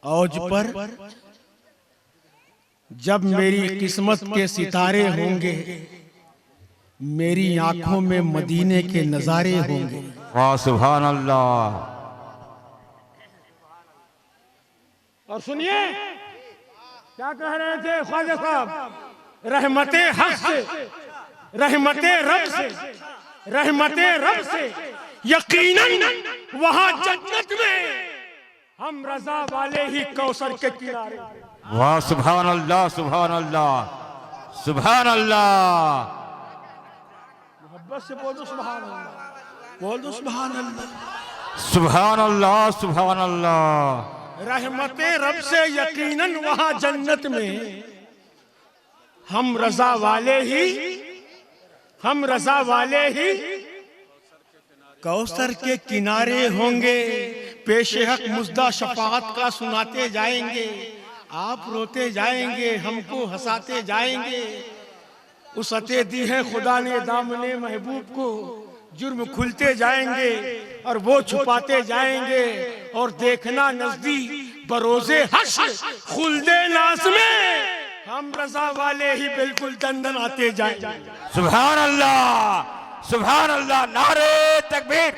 औज पर जब मेरी किस्मत के सितारे होंगे, मेरी आंखों में मदीने के नजारे होंगे। वाह सुभान अल्लाह। और सुनिए क्या कह रहे थे ख्वाजा साहब, रहमते हक से, रहमते रब से, रहमते रब से यकीनन वहां जन्नत में हम रजा वाले ही कौसर के किनारे। वाह सुभान अल्लाह, सुभान अल्लाह, सुभान अल्लाह। मोहब्बत से बोल दो सुभान अल्लाह, बोल दो सुभान अल्लाह, सुभान अल्लाह, सुभान अल्लाह। रहमते रब से यकीनन वहां जन्नत में हम रजा वाले ही, हम रजा वाले ही कौसर के किनारे होंगे। पेशे हक मुज्दा शफाअत का सुनाते जाएंगे, आप रोते जाएंगे, हमको हंसाते जाएंगे। उसते दी है खुदा ने दामने महबूब को, जुर्म खुलते जाएंगे और वो छुपाते जाएंगे। और देखना नजदीक बरोजे हश्र खुल्दे नाज़ में हम रजा वाले ही बिल्कुल दंदन आते जाएंगे। सुभान अल्लाह, सुभान अल्लाह। नारे तकबीर।